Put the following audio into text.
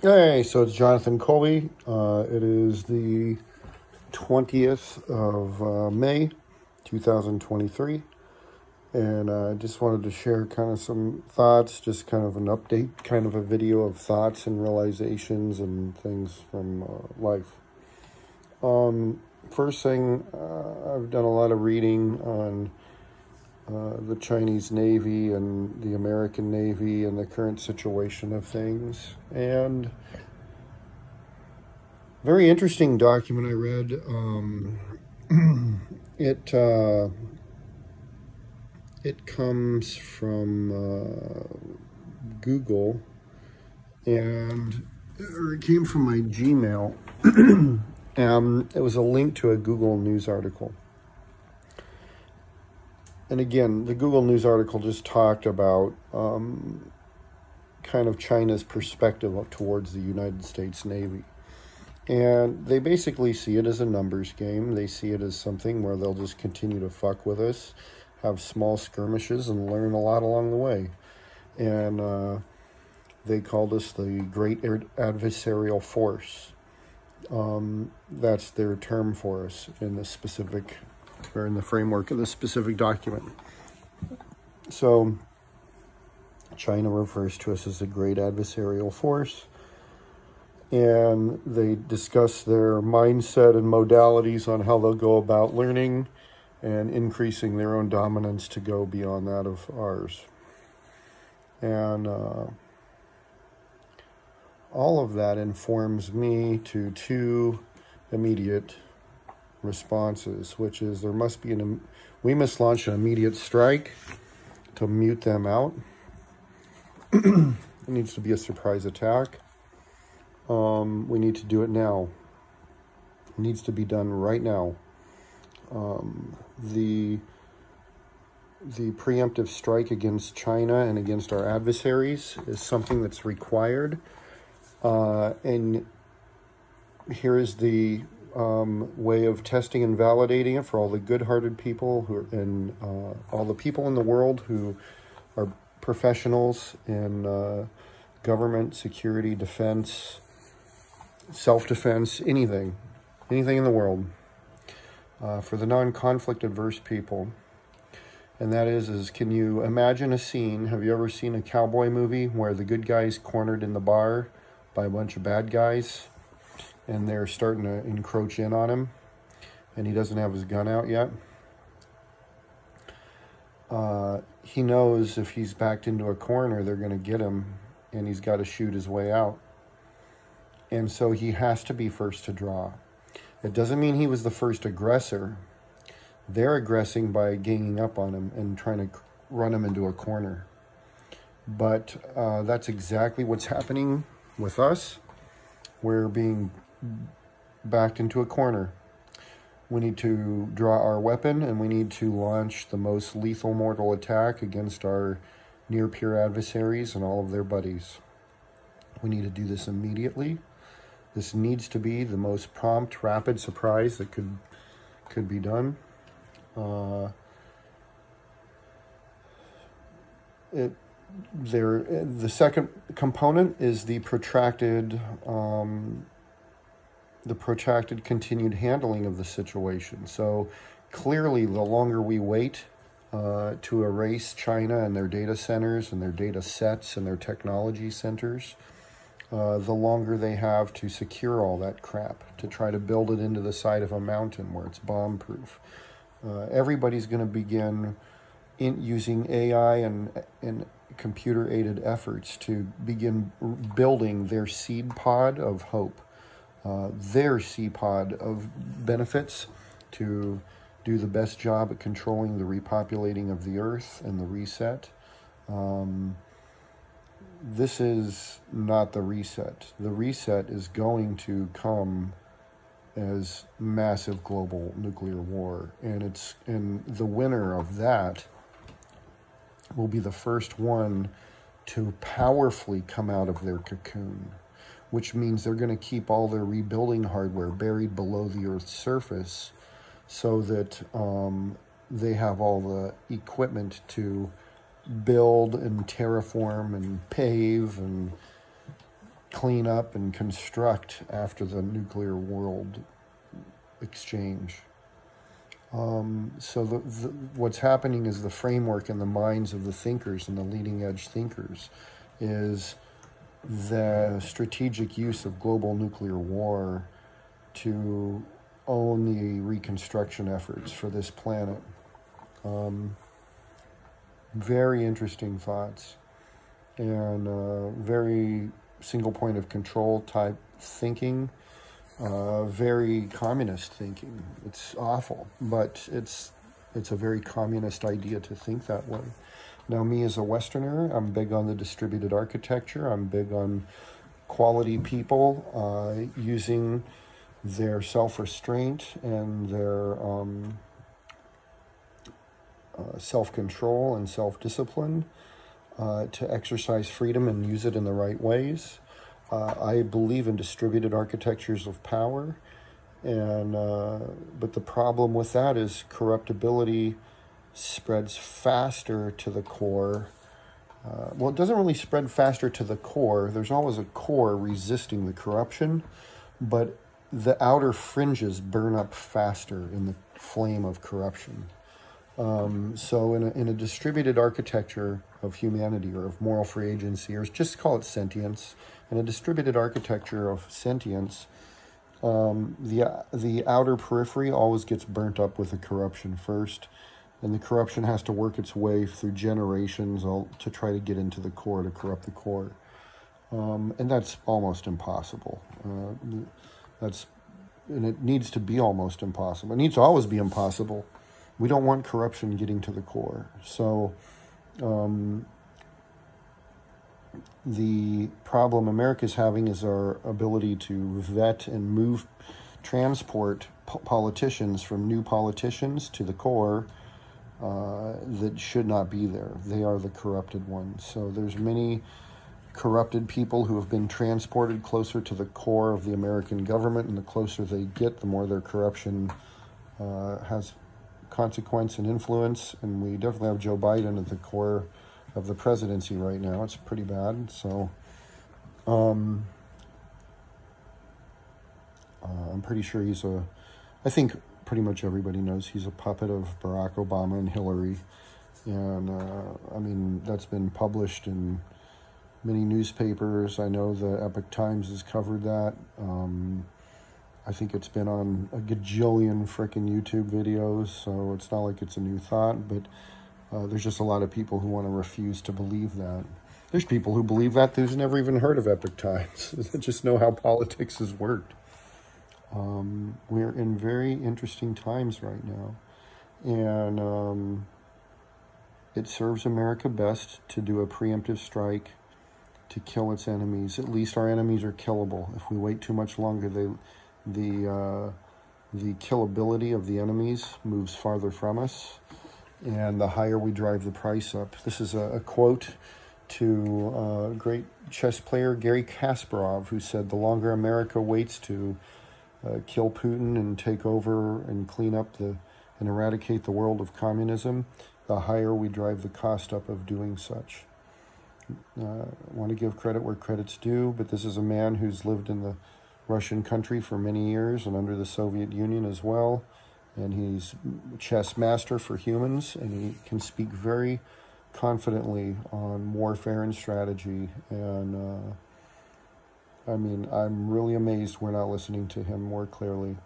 Hey, so it's Jonathan Colby. It is the 20th of May, 2023. And I just wanted to share kind of some thoughts, just kind of an update, kind of a video of thoughts and realizations and things from life. First thing, I've done a lot of reading on the Chinese Navy and the American Navy and the current situation of things. And very interesting document I read. It comes from Google, and or it came from my Gmail. It was a link to a Google News article. And again, the Google News article just talked about kind of China's perspective towards the United States Navy. And they basically see it as a numbers game. They see it as something where they'll just continue to fuck with us, have small skirmishes, and learn a lot along the way. And they called us the Great Adversarial Force. That's their term for us in the specific, or in the framework of the specific document. So China refers to us as the Great Adversarial Force. And they discuss their mindset and modalities on how they'll go about learning and increasing their own dominance to go beyond that of ours. And all of that informs me to two immediate responses, which is we must launch an immediate strike to mute them out. It needs to be a surprise attack. We need to do it now. It needs to be done right now. The preemptive strike against China and against our adversaries is something that's required. And here is the way of testing and validating it for all the good-hearted people and all the people in the world who are professionals in government, security, defense, self-defense, anything in the world, for the non-conflict adverse people. And that is can you imagine a scene? Have you ever seen a cowboy movie where the good guy's cornered in the bar by a bunch of bad guys and they're starting to encroach in on him and he doesn't have his gun out yet? He knows if he's backed into a corner, they're going to get him and he's got to shoot his way out. And so he has to be first to draw. It doesn't mean he was the first aggressor. They're aggressing by ganging up on him and trying to run him into a corner. But that's exactly what's happening with us. We're being backed into a corner. We need to draw our weapon and we need to launch the most lethal mortal attack against our near-peer adversaries and all of their buddies. We need to do this immediately. This needs to be the most prompt, rapid surprise that could be done. The second component is the protracted continued handling of the situation. So clearly, the longer we wait to erase China and their data centers and their data sets and their technology centers, the longer they have to secure all that crap, to try to build it into the side of a mountain where it's bomb-proof. Everybody's going to begin using AI and computer-aided efforts to begin building their seed pod of hope, their seed pod of benefits to do the best job at controlling the repopulating of the earth and the reset. This is not the reset. The reset is going to come as massive global nuclear war, and the winner of that will be the first one to powerfully come out of their cocoon, which means they're going to keep all their rebuilding hardware buried below the Earth's surface so that they have all the equipment to build and terraform and pave and clean up and construct after the nuclear world exchange. So what's happening is the framework in the minds of the thinkers and the leading edge thinkers is the strategic use of global nuclear war to own the reconstruction efforts for this planet. Very interesting thoughts and very single point of control type thinking. Very communist thinking. It's awful, but it's a very communist idea to think that way. Now, me as a Westerner, I'm big on the distributed architecture. I'm big on quality people using their self-restraint and their self-control and self-discipline to exercise freedom and use it in the right ways. I believe in distributed architectures of power, and but the problem with that is corruptibility spreads faster to the core. Well, it doesn't really spread faster to the core. There's always a core resisting the corruption, but the outer fringes burn up faster in the flame of corruption. So in a distributed architecture of humanity or of moral free agency, or just call it sentience, in a distributed architecture of sentience, the outer periphery always gets burnt up with the corruption first, and the corruption has to work its way through generations to try to get into the core, to corrupt the core. And that's almost impossible. And it needs to be almost impossible. It needs to always be impossible. We don't want corruption getting to the core. So the problem America's having is our ability to vet and transport politicians from new politicians to the core that should not be there. They are the corrupted ones. So there's many corrupted people who have been transported closer to the core of the American government, and the closer they get, the more their corruption has consequence and influence. And we definitely have Joe Biden at the core of the presidency right now. It's pretty bad. So I'm pretty sure I think pretty much everybody knows he's a puppet of Barack Obama and Hillary. And I mean, that's been published in many newspapers. I know the Epoch Times has covered that. I think it's been on a gajillion frickin' YouTube videos, so it's not like it's a new thought, but there's just a lot of people who want to refuse to believe that. There's people who believe that who's never even heard of Epoch Times. They just know how politics has worked. We're in very interesting times right now, and it serves America best to do a preemptive strike to kill its enemies. At least our enemies are killable. If we wait too much longer, the killability of the enemies moves farther from us, and the higher we drive the price up. This is a quote to great chess player Gary Kasparov, who said, "The longer America waits to kill Putin and take over and clean up and eradicate the world of communism, the higher we drive the cost up of doing such." I want to give credit where credit's due, but this is a man who's lived in the Russian country for many years and under the Soviet Union as well, and he's chess master for humans, and he can speak very confidently on warfare and strategy. And I mean, I'm really amazed we're not listening to him more clearly.